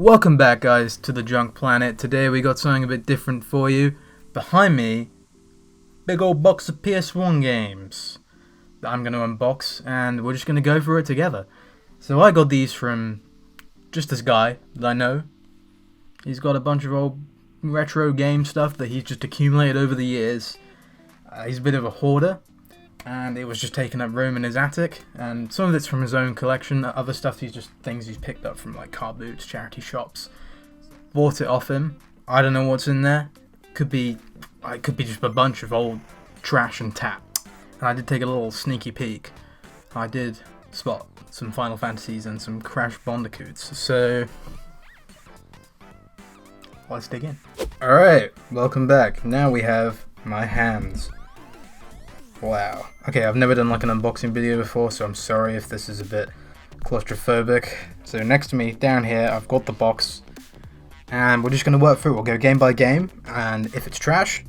Welcome back, guys, to the Junk Planet. Today we got something a bit different for you. Behind me, big old box of PS1 games that I'm going to unbox, and we're just going to go through it together. So I got these from just this guy that I know. He's got a bunch of old retro game stuff that he's just accumulated over the years. He's a bit of a hoarder, and it was just taking up room in his attic, and some of it's from his own collection. Other stuff he's just things he's picked up from like car boots, charity shops. Bought it off him. I don't know what's in there. Could be just a bunch of old trash and tap. And I did take a little sneaky peek. I did spot some Final Fantasies and some Crash Bandicoots. So let's dig in. Alright, welcome back. Now we have my hands. Wow. Okay, I've never done like an unboxing video before, so I'm sorry if this is a bit claustrophobic. So next to me, down here, I've got the box, and we're just going to work through. We'll go game by game, and if it's trash,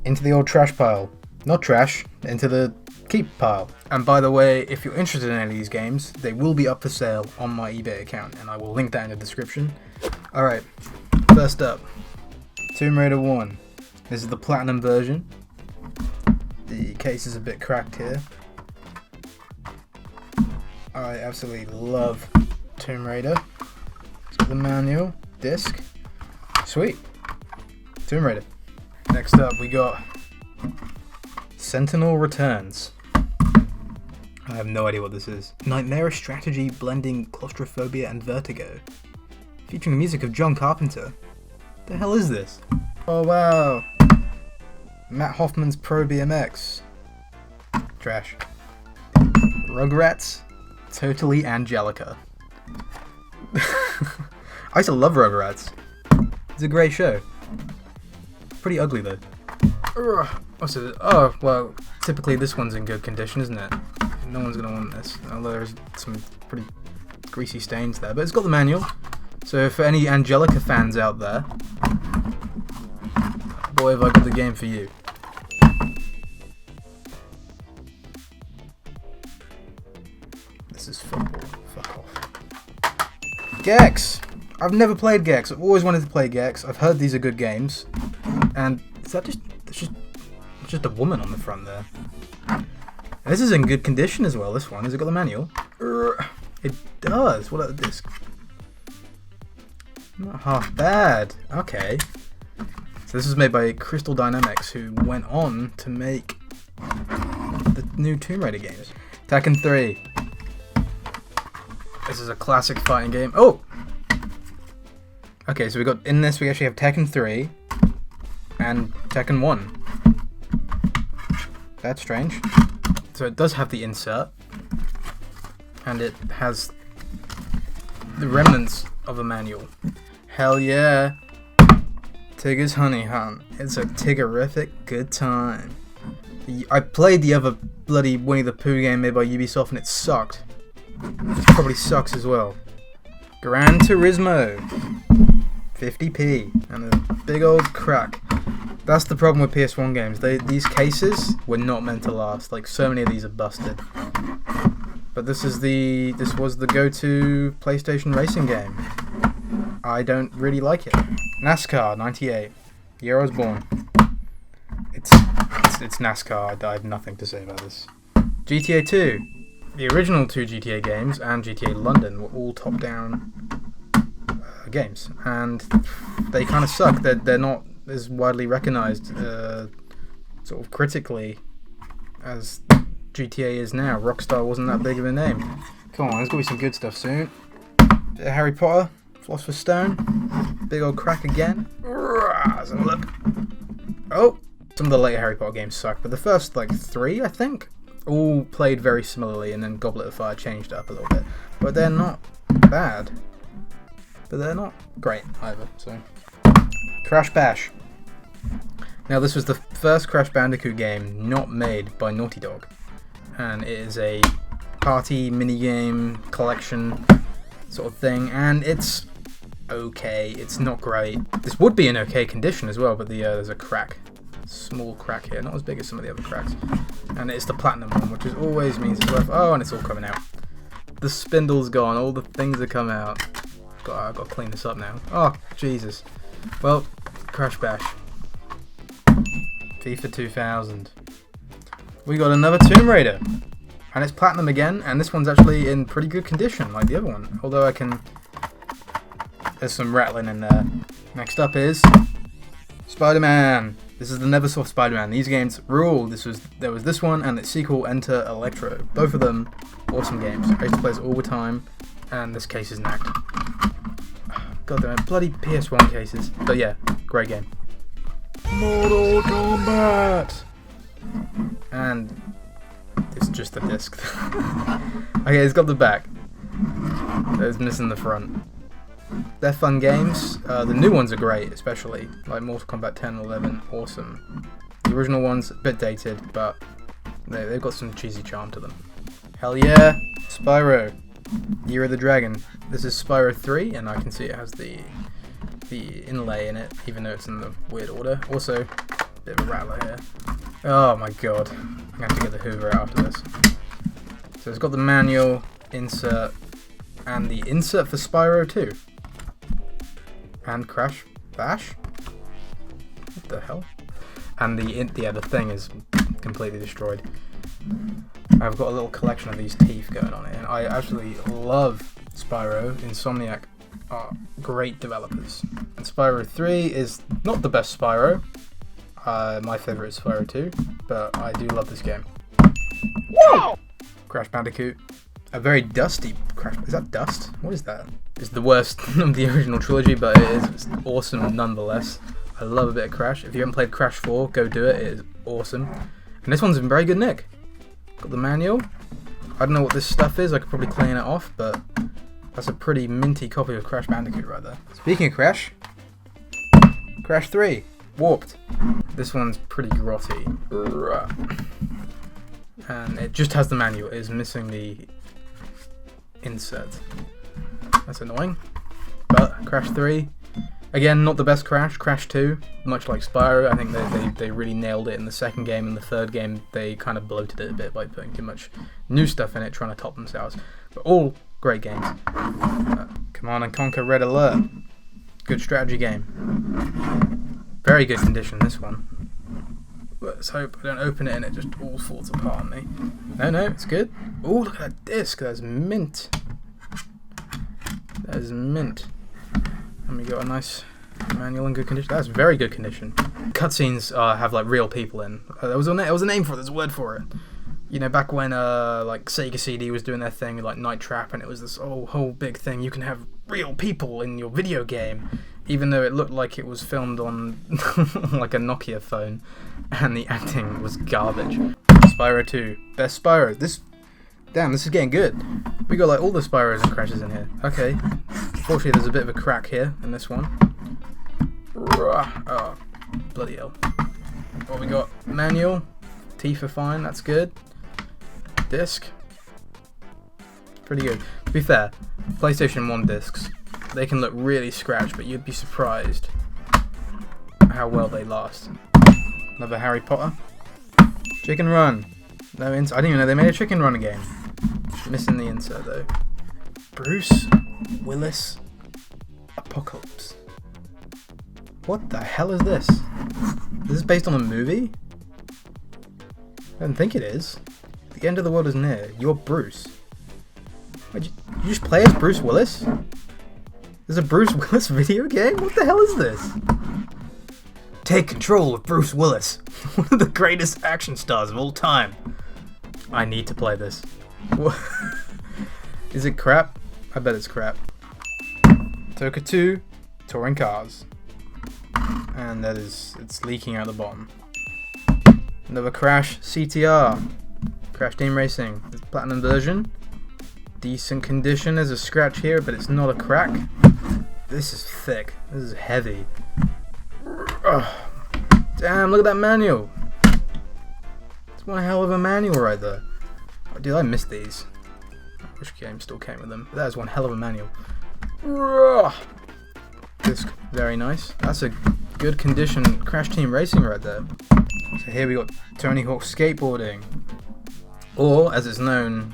into the old trash pile. Not trash, into the keep pile. And by the way, if you're interested in any of these games, they will be up for sale on my eBay account, and I will link that in the description. Alright, first up, Tomb Raider 1. This is the Platinum version. The case is a bit cracked here. I absolutely love Tomb Raider. So the manual, disc. Sweet. Tomb Raider. Next up we got Sentinel Returns. I have no idea what this is. Nightmarish strategy blending claustrophobia and vertigo. Featuring the music of John Carpenter. The hell is this? Oh wow. Matt Hoffman's Pro BMX. Trash. Rugrats. Totally Angelica. I used to love Rugrats. It's a great show. Pretty ugly though. What's it? Oh, well, typically this one's in good condition, isn't it? No one's gonna want this. Although there's some pretty greasy stains there. But it's got the manual. So for any Angelica fans out there, boy have I got the game for you. This is football. Fuck off. Gex! I've never played Gex. I've always wanted to play Gex. I've heard these are good games. And is that just a woman on the front there. And this is in good condition as well, this one. Has it got the manual? It does. What about the disc? Not half bad. Okay. So this was made by Crystal Dynamics, who went on to make the new Tomb Raider games. Tekken 3. This is a classic fighting game. Oh! Okay, so in this we actually have Tekken 3 and Tekken 1. That's strange. So it does have the insert, and it has the remnants of a manual. Hell yeah! Tigger's Honey Hunt. It's a Tiggerific good time. I played the other bloody Winnie the Pooh game made by Ubisoft and it sucked. This probably sucks as well. Gran Turismo. 50p. And a big old crack. That's the problem with PS1 games. These cases were not meant to last. Like, so many of these are busted. But this was the go-to PlayStation racing game. I don't really like it. NASCAR 98. Year I was born. It's NASCAR. I have nothing to say about this. GTA 2. The original two GTA games and GTA London were all top-down games, and they kind of suck. They're not as widely recognised, sort of critically, as GTA is now. Rockstar wasn't that big of a name. Come on, there's gonna be some good stuff soon. Bit of Harry Potter, Philosopher's Stone, big old crack again. Let's have a look. Oh, some of the later Harry Potter games suck, but the first like 3, I think, all played very similarly, and then Goblet of Fire changed up a little bit. But they're not bad. But they're not great either, so. Crash Bash. Now this was the first Crash Bandicoot game not made by Naughty Dog. And it is a party minigame collection sort of thing, and it's okay. It's not great. This would be in okay condition as well, but there's a crack. Small crack here, not as big as some of the other cracks. And it's the Platinum one, which always means it's worth... Oh, and it's all coming out. The spindle's gone, all the things that come out. I've got to clean this up now. Oh, Jesus. Well, Crash Bash. FIFA 2000. We got another Tomb Raider. And it's Platinum again, and this one's actually in pretty good condition, like the other one. Although I can... There's some rattling in there. Next up is... Spider-Man. This is the Neversoft Spider-Man. These games rule. There was this one and its sequel, Enter Electro. Both of them awesome games. I used to play this all the time, and this case is knacked. God damn it, bloody PS1 cases. But yeah, great game. Mortal Kombat! And it's just the disc. Okay, it's got the back. It's missing the front. They're fun games. The new ones are great, especially. Like Mortal Kombat 10 and 11, awesome. The original one's a bit dated, but they've got some cheesy charm to them. Hell yeah! Spyro. Year of the Dragon. This is Spyro 3, and I can see it has the inlay in it, even though it's in the weird order. Also, a bit of a rattler here. Oh my god. I'm going to have to get the Hoover out after this. So it's got the manual, insert, and the insert for Spyro 2. And Crash Bash? What the hell? And the thing is completely destroyed. I've got a little collection of these teeth going on here, and I actually love Spyro. Insomniac are great developers. And Spyro 3 is not the best Spyro. My favourite is Spyro 2, but I do love this game. Whoa! Crash Bandicoot. A very dusty Crash... Is that dust? What is that? It's the worst of the original trilogy, but it is awesome nonetheless. I love a bit of Crash. If you haven't played Crash 4, go do it. It is awesome. And this one's in very good nick. Got the manual. I don't know what this stuff is. I could probably clean it off, but that's a pretty minty copy of Crash Bandicoot right there. Speaking of Crash, Crash 3, Warped. This one's pretty grotty. And it just has the manual. It is missing the insert. That's annoying. But Crash 3, again, not the best Crash. Crash 2, much like Spyro, I think they really nailed it in the second game. In the third game, they kind of bloated it a bit by putting too much new stuff in it, trying to top themselves. But all great games. Command and Conquer Red Alert. Good strategy game. Very good condition, this one. Let's hope I don't open it and it just all falls apart on me. No, it's good. Oh, look at that disc. That's mint. That is mint. And we got a nice manual in good condition. That's very good condition. Cutscenes have like real people in. There was a name for it. There's a word for it. You know, back when like Sega CD was doing their thing with like Night Trap, and it was this whole big thing. You can have real people in your video game, even though it looked like it was filmed on like a Nokia phone, and the acting was garbage. Spyro 2, best Spyro. This is getting good. We got like all the Spyros and Crashes in here. Okay. Unfortunately, there's a bit of a crack here in this one. Oh, bloody hell. What we got? Manual. Teeth are fine. That's good. Disc. Pretty good. To be fair, PlayStation 1 discs, they can look really scratched, but you'd be surprised how well they last. Another Harry Potter. Chicken Run. No I didn't even know they made a Chicken Run game. Missing the insert though. Bruce Willis Apocalypse. What the hell is this? This is based on a movie? I don't think it is. The end of the world is near. You're Bruce. Wait, you just play as Bruce Willis? There's a Bruce Willis video game? What the hell is this? Take control of Bruce Willis, one of the greatest action stars of all time. I need to play this. What? Is it crap? I bet it's crap. Toka 2, Touring Cars. And it's leaking out the bottom. Another Crash CTR. Crash Team Racing. The Platinum version. Decent condition. There's a scratch here, but it's not a crack. This is thick. This is heavy. Ugh. Damn, look at that manual. It's one hell of a manual right there. Oh, dude, I missed these. I wish games still came with them. But that is one hell of a manual. Ugh. Disc, very nice. That's a good condition Crash Team Racing right there. So here we got Tony Hawk Skateboarding. Or, as it's known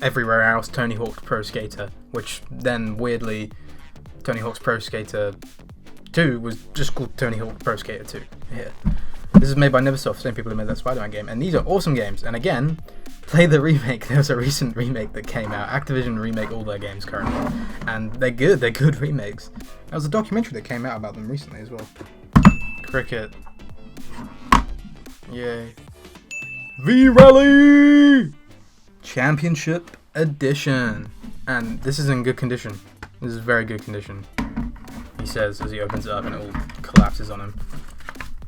everywhere else, Tony Hawk Pro Skater. Which then weirdly Tony Hawk's Pro Skater 2 was just called Tony Hawk Pro Skater 2 here. This is made by Neversoft, same people who made that Spider-Man game, and these are awesome games. And again, play the remake. There was a recent remake that came out. Activision remake all their games currently, and they're good. They're good remakes. There was a documentary that came out about them recently as well. Cricket. Yay. V-Rally! Championship Edition. And this is in good condition. This is very good condition. He says as he opens it up and it all collapses on him.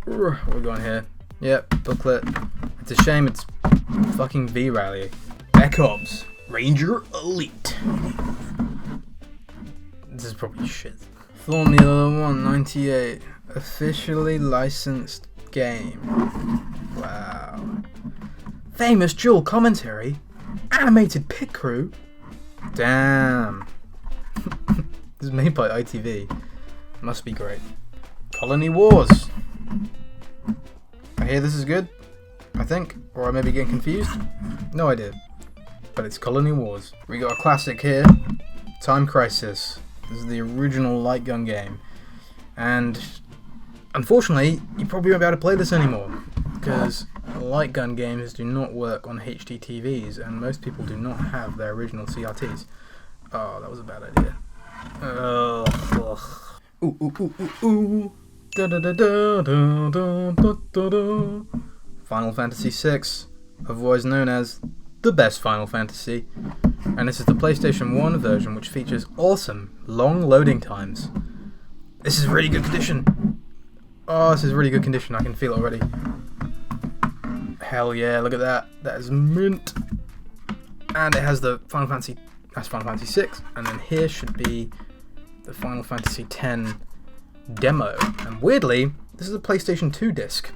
What are we going here? Yep, booklet. It's a shame it's fucking V-Rally. Spec Ops Ranger Elite. This is probably shit. Formula 1 98. Officially licensed game. Wow. Famous dual commentary. Animated pit crew. Damn. This is made by ITV. Must be great. Colony Wars. I hear this is good, I think, or I may be getting confused. No idea. But it's Colony Wars. We got a classic here, Time Crisis. This is the original light gun game. And unfortunately, you probably won't be able to play this anymore, because light gun games do not work on HD TVs, and most people do not have their original CRTs. Oh, that was a bad idea. Ugh. Ooh, ooh, ooh, ooh, ooh. Da, da, da, da, da, da, da, da. Final Fantasy VI, otherwise known as the best Final Fantasy, and this is the PlayStation 1 version, which features awesome long loading times. This is really good condition. Oh, this is really good condition. I can feel it already. Hell yeah! Look at that. That is mint. And it has the Final Fantasy. That's Final Fantasy VI, and then here should be the Final Fantasy X demo. And weirdly, this is a PlayStation 2 disc.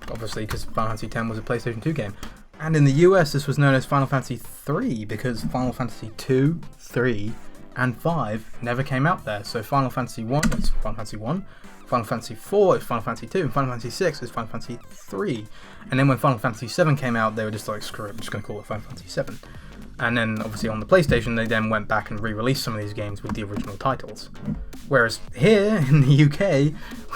Obviously, because Final Fantasy X was a PlayStation 2 game. And in the US, this was known as Final Fantasy 3 because Final Fantasy 2, 3, and 5 never came out there. So Final Fantasy 1 is Final Fantasy 1, Final Fantasy 4 is Final Fantasy 2, and Final Fantasy 6 is Final Fantasy 3. And then when Final Fantasy 7 came out, they were just like, screw it, I'm just going to call it Final Fantasy 7. And then, obviously, on the PlayStation, they then went back and re-released some of these games with the original titles. Whereas here, in the UK,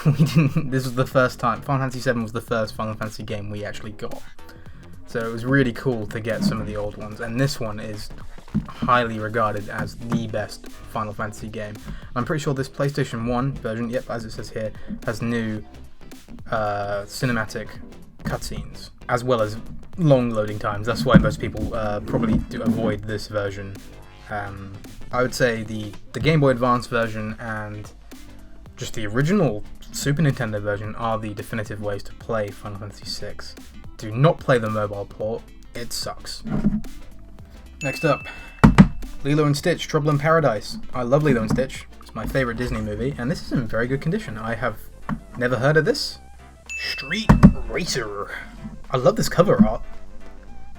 we didn't. This was the first time. Final Fantasy VII was the first Final Fantasy game we actually got. So it was really cool to get some of the old ones. And this one is highly regarded as the best Final Fantasy game. I'm pretty sure this PlayStation 1 version, yep, as it says here, has new cinematic cutscenes, as well as long loading times. That's why most people probably do avoid this version. I would say the Game Boy Advance version and just the original Super Nintendo version are the definitive ways to play Final Fantasy VI. Do not play the mobile port, it sucks. Next up, Lilo and Stitch, Trouble in Paradise. I love Lilo and Stitch, it's my favourite Disney movie, and this is in very good condition. I have never heard of this. Street Racer. I love this cover art.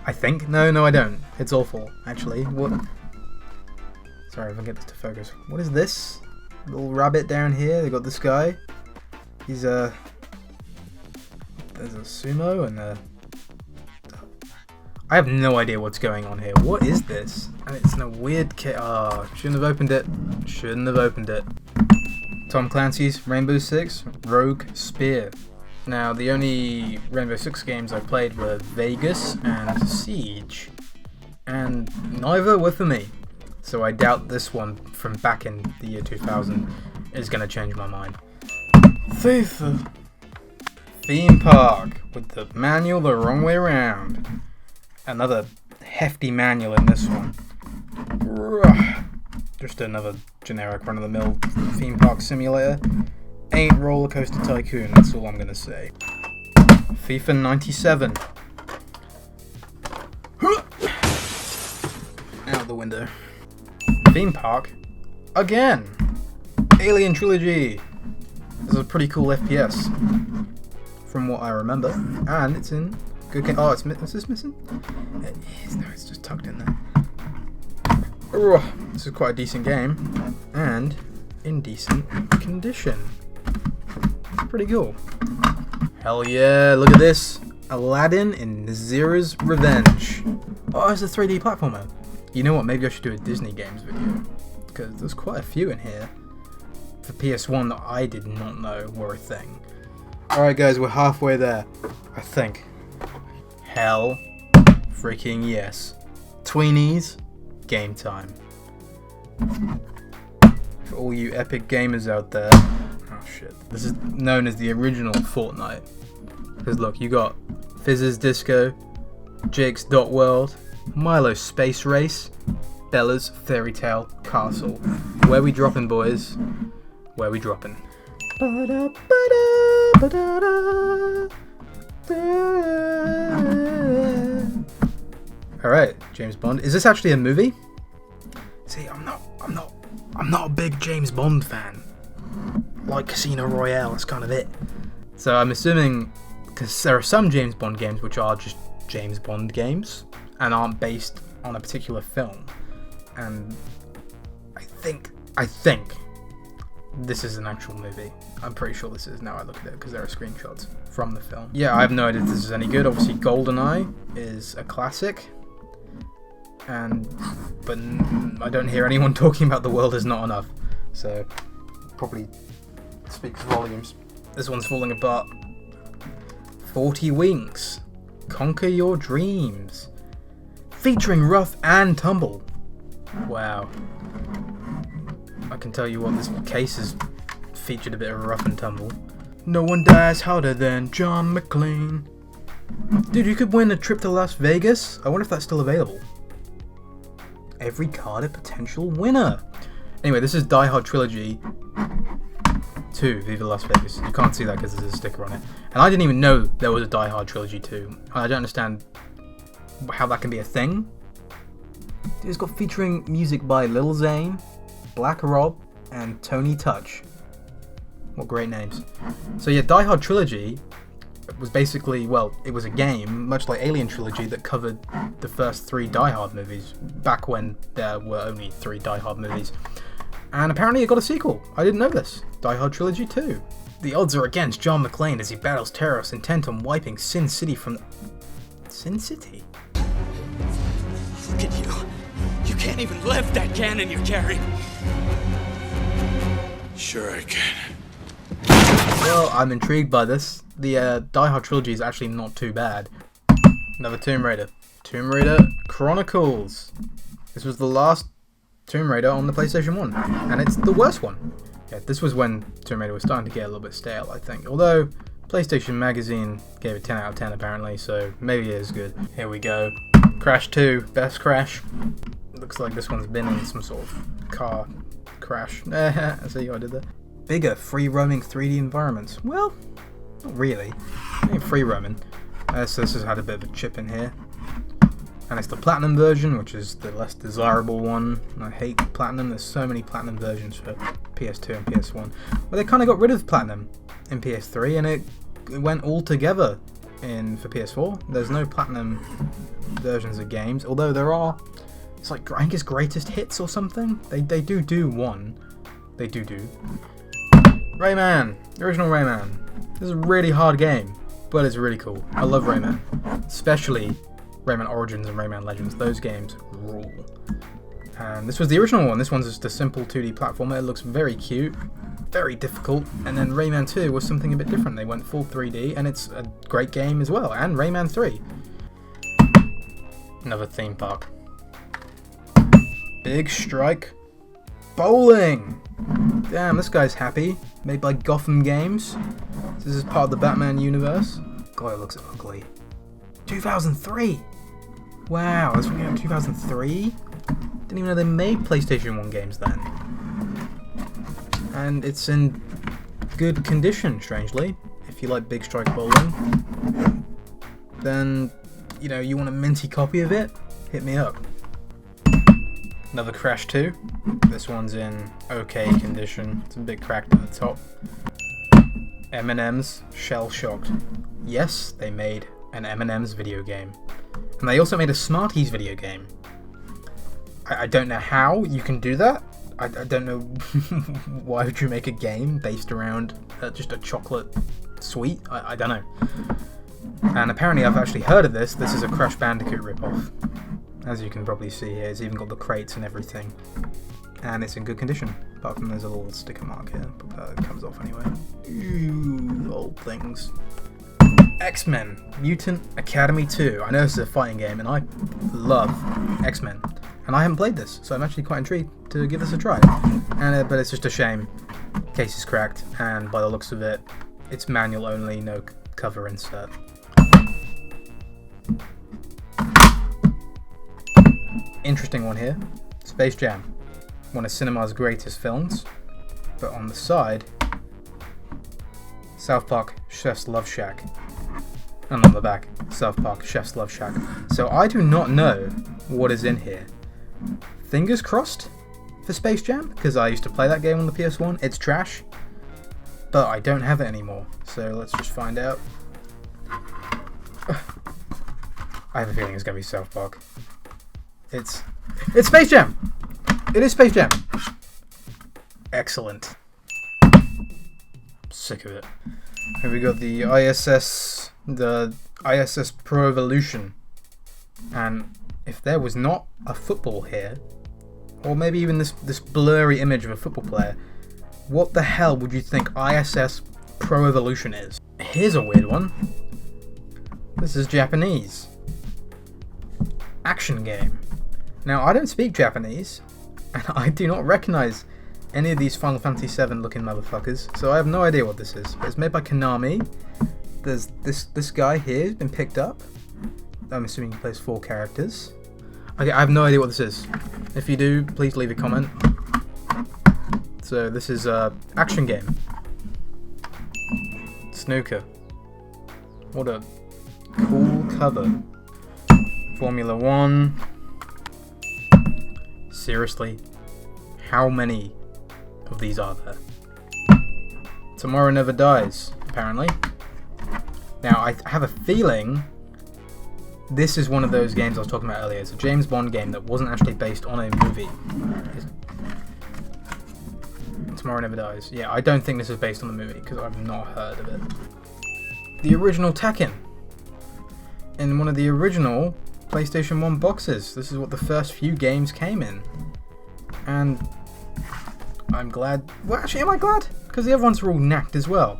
I think. No, I don't. It's awful, actually. What? Sorry if I get this to focus. What is this? Little rabbit down here. They got this guy. He's there's a sumo and a. I have no idea what's going on here. What is this? And it's in a weird kit. Oh, shouldn't have opened it. Shouldn't have opened it. Tom Clancy's Rainbow Six Rogue Spear. Now, the only Rainbow Six games I played were Vegas and Siege, and neither were for me. So I doubt this one from back in the year 2000 is going to change my mind. FIFA Theme Park with the manual the wrong way around. Another hefty manual in this one. Just another generic run-of-the-mill theme park simulator. Ain't Roller Coaster Tycoon, that's all I'm gonna say. FIFA 97. Out the window. Theme Park. Again! Alien Trilogy. This is a pretty cool FPS. From what I remember. And it's in good condition. Oh, is this missing? It is. No, it's just tucked in there. This is quite a decent game. And in decent condition. Pretty cool. Hell yeah, look at this. Aladdin in Zira's Revenge. Oh, it's a 3D platformer. You know what, maybe I should do a Disney games video. Because there's quite a few in here. for PS1 that I did not know were a thing. Alright guys, we're halfway there, I think. Hell freaking yes. Tweenies, game time. For all you epic gamers out there. Oh shit. This is known as the original Fortnite. Because look, you got Fizz's Disco, Jake's Dot World, Milo's Space Race, Bella's Fairy Tale Castle. Where we dropping, boys? Where we dropping? Alright, James Bond. Is this actually a movie? See, I'm not a big James Bond fan. Like Casino Royale, that's kind of it. So I'm assuming, because there are some James Bond games which are just James Bond games and aren't based on a particular film. And I think this is an actual movie. I'm pretty sure this is, now I look at it, because there are screenshots from the film. Yeah, I have no idea if this is any good. Obviously GoldenEye is a classic. But I don't hear anyone talking about The World Is Not Enough. So, probably speaks volumes. This one's falling apart. 40 Winks. Conquer Your Dreams. Featuring Rough and Tumble. Wow. I can tell you what, this case has featured a bit of Rough and Tumble. No one dies harder than John McClane. Dude, you could win a trip to Las Vegas. I wonder if that's still available. Every card a potential winner. Anyway, this is Die Hard Trilogy 2, Viva Las Vegas. You can't see that because there's a sticker on it. And I didn't even know there was a Die Hard Trilogy 2. I don't understand how that can be a thing. Dude, it's got featuring music by Lil Zane, Black Rob, and Tony Touch. What great names. So yeah, Die Hard Trilogy was basically, well, it was a game, much like Alien Trilogy, that covered the first 3 Die Hard movies, back when there were only 3 Die Hard movies. And apparently it got a sequel. I didn't know this. Die Hard Trilogy 2. The odds are against John McClane as he battles terrorists intent on wiping Sin City from... Sin City? Look at you. You can't even lift that cannon you're carrying. Sure I can. Well, I'm intrigued by this. The Die Hard Trilogy is actually not too bad. Another Tomb Raider. Tomb Raider Chronicles. This was the last Tomb Raider on the PlayStation 1, and it's the worst one. Yeah, this was when Tomb Raider was starting to get a little bit stale, I think. Although, PlayStation Magazine gave it 10 out of 10 apparently, so maybe it is good. Here we go. Crash 2, best Crash. Looks like this one's been in some sort of car crash. I see what I did there. Bigger, free-roaming 3D environments. Well, not really. It ain't free-roaming. So this has had a bit of a chip in here. And it's the Platinum version, which is the less desirable one. I hate Platinum. There's so many Platinum versions for PS2 and PS1. Well, they kind of got rid of Platinum in PS3, and it went all together for PS4. There's no Platinum versions of games, although there are. It's like, I think it's Greatest Hits or something. They do one. They do. Rayman! The original Rayman. This is a really hard game, but it's really cool. I love Rayman. Especially Rayman Origins and Rayman Legends. Those games rule. And this was the original one. This one's just a simple 2D platformer. It looks very cute, very difficult. And then Rayman 2 was something a bit different. They went full 3D, and it's a great game as well. And Rayman 3. Another theme park. Big Strike Bowling! Damn, this guy's happy. Made by Gotham Games. This is part of the Batman universe. God, it looks ugly. 2003! Wow, this one came out in 2003? Didn't even know they made PlayStation 1 games then. And it's in good condition, strangely. If you like Big Strike Bowling, then, you know, you want a minty copy of it? Hit me up. Another Crash 2. This one's in okay condition. It's a bit cracked at the top. M&M's Shell Shocked. Yes, they made an M&M's video game. And they also made a Smarties video game. I don't know how you can do that. I don't know why would you make a game based around just a chocolate sweet? I don't know. And apparently I've actually heard of this. This is a Crash Bandicoot ripoff. As you can probably see here, it's even got the crates and everything. and it's in good condition. Apart from there's a little sticker mark here, but it comes off anyway. Ooh, old things. X-Men Mutant Academy 2. I know this is a fighting game, and I love X-Men. And I haven't played this, so I'm actually quite intrigued to give this a try. But it's just a shame. Case is cracked, and by the looks of it, it's manual only, no cover insert. Interesting one here. Space Jam. One of cinema's greatest films. But on the side, South Park Chef's Love Shack. And on the back, South Park Chef's Love Shack. So I do not know what is in here. Fingers crossed for Space Jam, because I used to play that game on the PS1. It's trash, but I don't have it anymore. So let's just find out. I have a feeling it's going to be South Park. It's Space Jam! It is Space Jam! Excellent. Sick of it. Here we got the ISS Pro Evolution. And if there was not a football here, or maybe even this blurry image of a football player, what the hell would you think ISS Pro Evolution is? Here's a weird one. This is Japanese. Action game. Now, I don't speak Japanese, and I do not recognize any of these Final Fantasy VII looking motherfuckers, so I have no idea what this is. But it's made by Konami. There's this guy here who's been picked up. I'm assuming he plays 4 characters. Okay, I have no idea what this is. If you do, please leave a comment. So this is a action game. Snooker. What a cool cover. Formula 1. Seriously, how many of these are there? Tomorrow Never Dies, apparently. Now, I have a feeling this is one of those games I was talking about earlier. It's a James Bond game that wasn't actually based on a movie. Tomorrow Never Dies. Yeah, I don't think this is based on the movie, because I've not heard of it. The original Tekken. In one of the original PlayStation 1 boxes. This is what the first few games came in. And I'm glad. Well, actually, am I glad? Because the other ones were all knacked as well.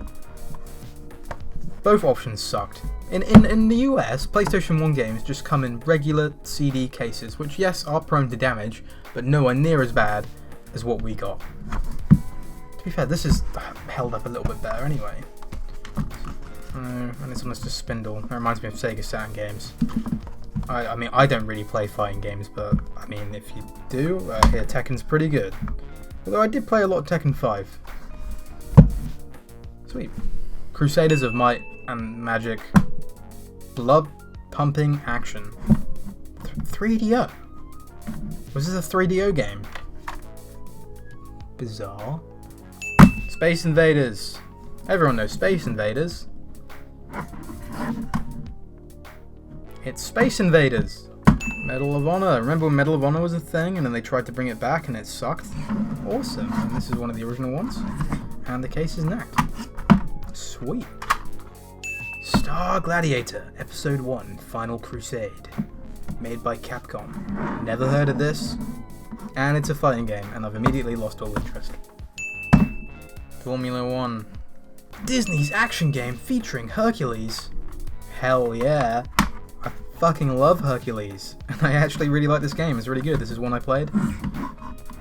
Both options sucked. In the US, PlayStation 1 games just come in regular CD cases, which, yes, are prone to damage, but nowhere near as bad as what we got. To be fair, this is held up a little bit better anyway. And it's almost a spindle. It reminds me of Sega Saturn games. I mean, I don't really play fighting games, but I mean, if you do, here Tekken's pretty good. Although I did play a lot of Tekken 5. Sweet. Crusaders of Might and Magic. Blood pumping action. 3DO. Was this a 3DO game? Bizarre. Space Invaders. Everyone knows Space Invaders. It's Space Invaders. Medal of Honor. Remember when Medal of Honor was a thing and then they tried to bring it back and it sucked? Awesome. And this is one of the original ones. And the case is knacked. Sweet. Star Gladiator, Episode 1, Final Crusade. Made by Capcom. Never heard of this. And it's a fighting game, and I've immediately lost all interest. Formula 1. Disney's action game featuring Hercules. Hell yeah. I fucking love Hercules. And I actually really like this game. It's really good. This is one I played.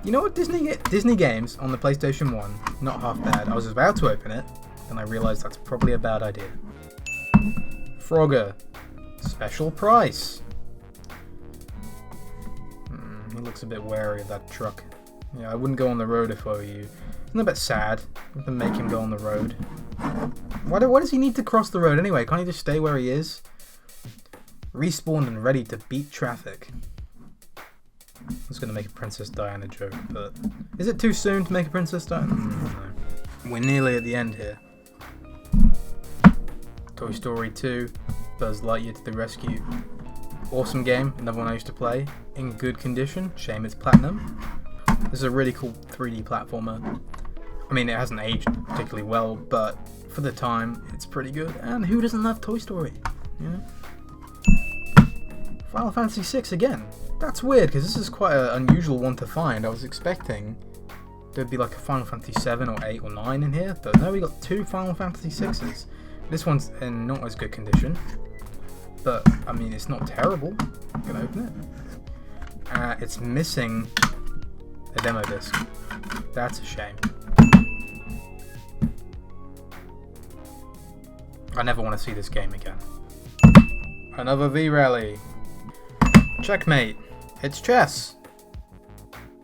You know what? Disney games on the PlayStation 1, not half bad. I was about to open it, and I realized that's probably a bad idea. Frogger. Special price. He looks a bit wary of that truck. Yeah, I wouldn't go on the road if I were you. Isn't that a bit sad to make him go on the road? Why does he need to cross the road anyway? Can't he just stay where he is? Respawned and ready to beat traffic. I was going to make a Princess Diana joke, but is it too soon to make a Princess Diana? No. We're nearly at the end here. Toy Story 2, Buzz Lightyear to the rescue. Awesome game, another one I used to play. In good condition, shame it's platinum. This is a really cool 3D platformer. I mean, it hasn't aged particularly well, but for the time, it's pretty good. And who doesn't love Toy Story? You know? Final Fantasy VI again. That's weird, because this is quite an unusual one to find. I was expecting there'd be like a Final Fantasy 7 or 8 or 9 in here, but no, we got 2 Final Fantasy 6s. This one's in not as good condition, but I mean, it's not terrible. I'm gonna open it. It's missing a demo disc. That's a shame. I never want to see this game again. Another V-Rally. Checkmate. It's chess,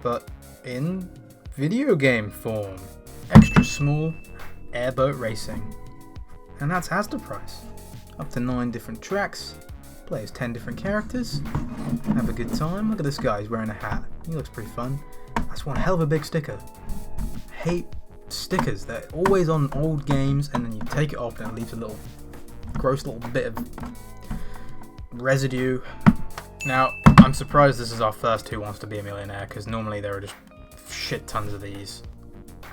but in video game form. Extra small airboat racing. And that's Asda price. Up to 9 different tracks. Play as 10 different characters. Have a good time. Look at this guy, he's wearing a hat. He looks pretty fun. That's one hell of a big sticker. Hate stickers. They're always on old games and then you take it off and it leaves a little gross little bit of residue. Now, I'm surprised this is our first Who Wants to Be a Millionaire, because normally there are just shit tons of these.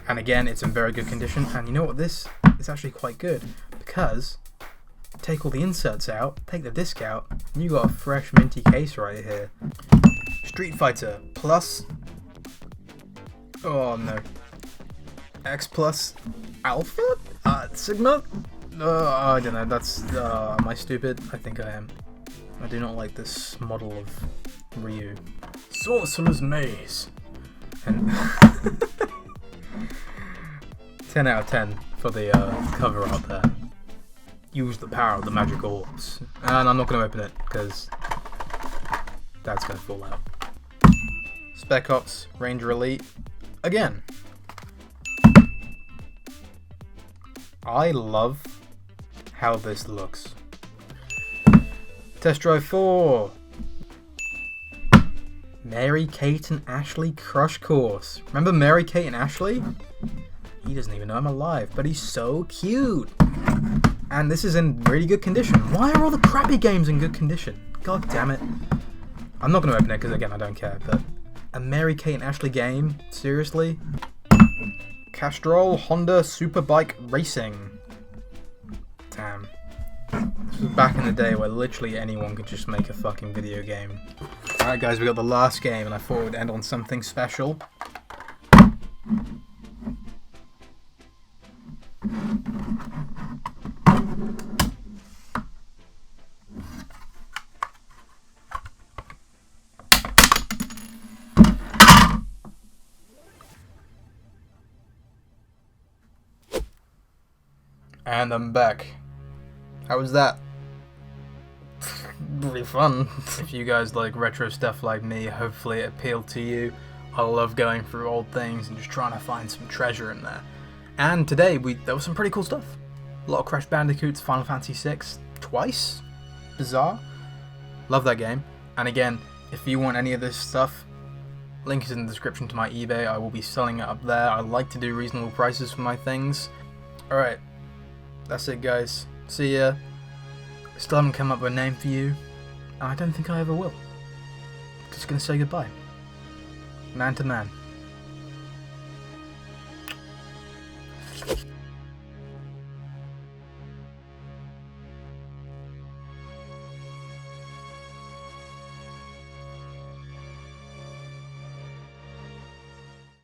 And again, it's in very good condition, and you know what, this is actually quite good, because take all the inserts out, take the disc out, and you got a fresh minty case right here. Street Fighter Plus, oh no, X Plus Alpha? Sigma? I don't know, that's, am I stupid? I think I am. I do not like this model of Ryu. Sorcerer's Maze. And 10 out of 10 for the cover art there. Use the power of the magic orbs. And I'm not going to open it because that's going to fall out. Spec Ops Ranger Elite. Again. I love how this looks. Test Drive 4. Mary Kate and Ashley Crush Course. Remember Mary Kate and Ashley? He doesn't even know I'm alive, but he's so cute. And this is in really good condition. Why are all the crappy games in good condition? God damn it. I'm not going to open it because, again, I don't care, but a Mary Kate and Ashley game? Seriously? Castrol Honda Superbike Racing. Damn. This was back in the day where literally anyone could just make a fucking video game. Alright guys, we got the last game and I thought it would end on something special. And I'm back. How was that? Really fun. If you guys like retro stuff like me, hopefully it appealed to you. I love going through old things and just trying to find some treasure in there. And today there was some pretty cool stuff. A lot of Crash Bandicoots, Final Fantasy VI, twice. Bizarre. Love that game. And again, if you want any of this stuff, link is in the description to my eBay. I will be selling it up there. I like to do reasonable prices for my things. Alright, that's it guys. See ya. Still haven't come up with a name for you, and I don't think I ever will. Just gonna say goodbye. Man to man.